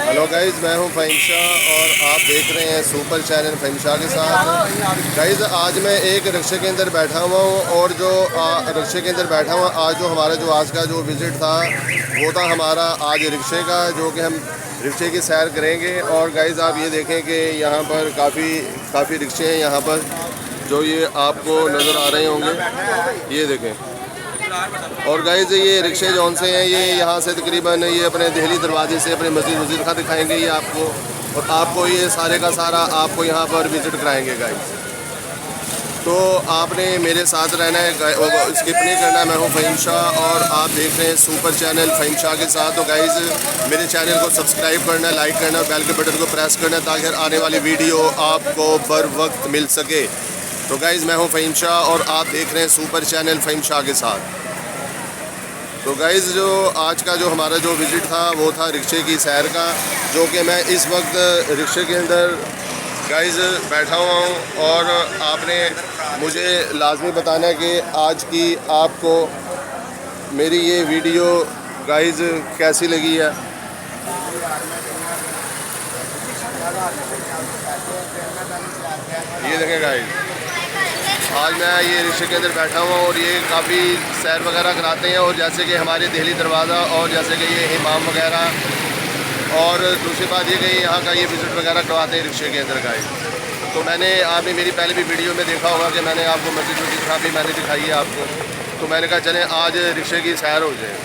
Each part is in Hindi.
हेलो गाइज़, मैं हूं फ़हीम शाह और आप देख रहे हैं सुपर चैनल फ़हीम शाह के साथ। गाइज़, आज मैं एक रिक्शे के अंदर बैठा हुआ हूं और जो रिक्शे के अंदर बैठा हुआ आज जो हमारा जो आज का जो विज़िट था वो था हमारा आज रिक्शे का, जो कि हम रिक्शे की सैर करेंगे। और गाइज़, आप ये देखें कि यहाँ पर काफ़ी रिक्शे हैं यहाँ पर, जो ये आपको नज़र आ रहे होंगे, ये देखें। और गाइज़, ये रिक्शे जौन से हैं ये यहाँ से तकरीबन ये अपने दिल्ली दरवाजे से अपने मस्जिद का दिखाएंगे ये आपको, और आपको ये सारे का सारा आपको यहाँ पर विज़िट कराएंगे गाइज़। तो आपने मेरे साथ रहना है, स्किप नहीं करना है। मैं हूँ फ़हीम शाह और आप देख रहे हैं सुपर चैनल फ़हीम शाह के साथ। तो गाइज़, मेरे चैनल को सब्सक्राइब करना है, लाइक करना है और बेल के बटन को प्रेस करना है ताकि आने वाली वीडियो आपको बर वक्त मिल सके। तो गाइज़, मैं हूँ फ़हीम शाह और आप देख रहे हैं सुपर चैनल फ़हीम शाह के साथ। तो गाइज़, जो आज का जो हमारा जो विज़िट था वो था रिक्शे की सैर का, जो कि मैं इस वक्त रिक्शे के अंदर गाइज़ बैठा हुआ हूँ। और आपने मुझे लाजमी बताना है कि आज की आपको मेरी ये वीडियो गाइज़ कैसी लगी है। ये देखें गाइज़, आज मैं ये रिक्शे के अंदर बैठा हुआ और ये काफ़ी सैर वगैरह कराते हैं, और जैसे कि हमारे दिल्ली दरवाज़ा और जैसे कि ये इमाम वगैरह, और दूसरी बात ये कि यहाँ का ये विज़िट वगैरह करवाते हैं रिक्शे के अंदर गाइस। तो मैंने आपने मेरी पहले भी वीडियो में देखा होगा कि मैंने आपको मस्जिद भी मैंने दिखाई है आपको। तो मैंने कहा चलें आज रिक्शे की सैर हो जाए।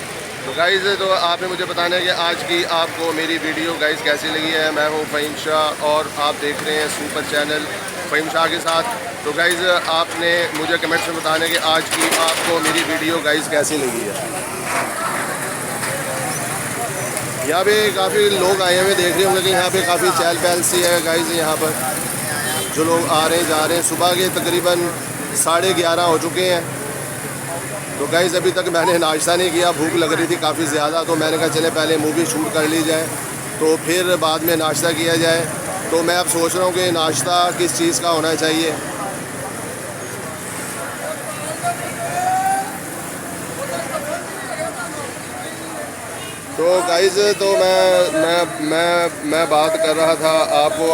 तो गाइज़, तो आपने मुझे बताना है कि आज की आपको मेरी वीडियो गाइज़ कैसी लगी है। मैं हूँ फ़हीम शाह और आप देख रहे हैं सुपर चैनल फ़हीम शाह के साथ। तो गाइज़, आपने मुझे कमेंट्स में बताना है कि आज की आपको मेरी वीडियो गाइज़ कैसी लगी है। यहाँ पे काफ़ी लोग आए हुए देख रहे होंगे कि यहाँ पे काफ़ी चहल पहल सी है गाइज़। यहाँ पर जो लोग आ रहे हैं जा रहे हैं, सुबह के तकरीबन 11:30 हो चुके हैं। तो गाइज़, अभी तक मैंने नाश्ता नहीं किया, भूख लग रही थी काफ़ी ज़्यादा। तो मैंने कहा चले पहले मूवी शूट कर ली जाए तो फिर बाद में नाश्ता किया जाए। तो मैं अब सोच रहा हूँ कि नाश्ता किस चीज़ का होना चाहिए। तो गाइज़, तो मैं बात कर रहा था आपको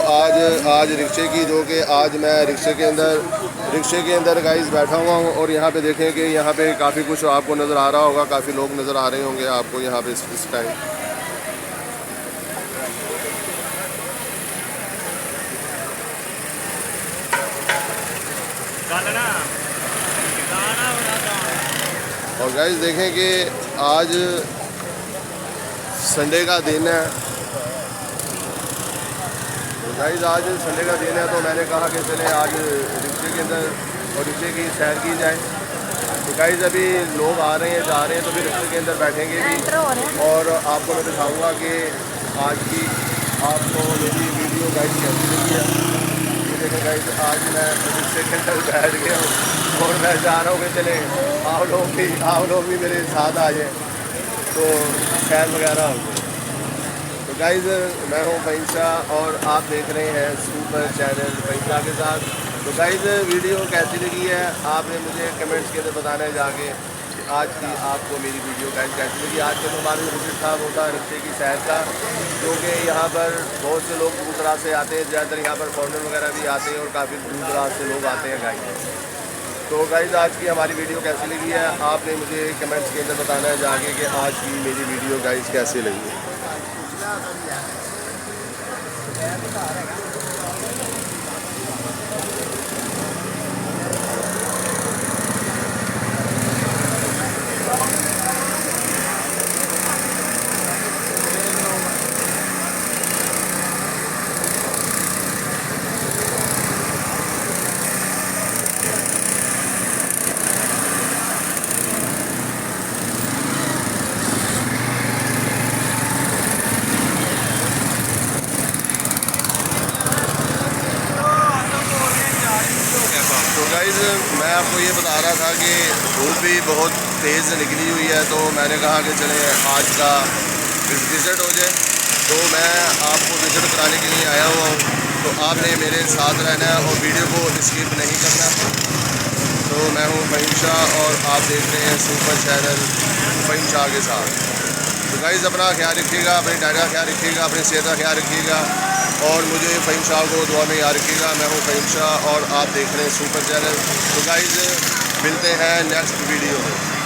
आज रिक्शे की, जो कि आज मैं रिक्शे के अंदर गाइज़ बैठा हुआ हूँ। और यहाँ पे देखें कि यहाँ पे काफ़ी कुछ आपको नज़र आ रहा होगा, काफ़ी लोग नज़र आ रहे होंगे आपको यहाँ पे इस टाइम। और गाइज़ देखें कि आज संडे का दिन है। तो गाइज़, आज संडे का दिन है तो मैंने कहा कि चले आज रिक्शे के अंदर और रिक्शे की सैर की जाए। तो गाइज़, अभी लोग आ रहे हैं जा रहे हैं तो फिर रिक्शे के अंदर बैठेंगे भी और आपको मैं दिखाऊंगा कि आज की आपको मेरी वीडियो गाइज़ कैसी लगी है। ये देखें गाइज़, आज मैं रिक्शे के अंदर बैठ गया हूँ और मैं जा रहा हूँ कि चले आप लोग भी मेरे साथ आ जाएँ तो सैर वगैरह हो गई। तो गाइज़, मैं हूँ फ़हीम शाह और आप देख रहे हैं सुपर चैनल फ़हीम शाह के साथ। तो गाइज़, वीडियो कैसी लगी है आपने मुझे कमेंट्स के अंदर बताना है जाके कि आज की आपको मेरी वीडियो गाइज़ कैसी लगी। आज का जो हमारा विजिट था वो था रिक्शे की सैर का, जो कि यहाँ पर बहुत से लोग दूर दराज से आते हैं। ज़्यादातर यहाँ पर फॉरेनर वगैरह भी आते हैं और काफ़ी दूर दराज से लोग आते हैं गाइज़। तो गाइज़, आज की हमारी वीडियो कैसी लगी है आपने मुझे कमेंट्स के अंदर बताना है जाके कि आज की मेरी वीडियो गाइज़ कैसी लगी है। तो गाइज़, मैं आपको ये बता रहा था कि धूप भी बहुत तेज़ निकली हुई है, तो मैंने कहा कि चले आज का विज़िट हो जाए। तो मैं आपको विज़िट कराने के लिए आया हुआ हूँ, तो आपने मेरे साथ रहना है और वीडियो को स्किप नहीं करना। तो मैं हूँ फ़हीम शाह और आप देख रहे हैं सुपर चैनल फ़हीम शाह के साथ। तो गाइज़ अपना ख्याल रखिएगा, अपनी डाइट का ख्याल रखिएगा, अपनी सेहत का ख्याल रखिएगा और मुझे फ़हीम शाह को दुआ में याद रखिएगा। मैं हूँ फ़हीम शाह और आप देख रहे हैं सुपर चैनल। तो गाइज़ मिलते हैं नेक्स्ट वीडियो में।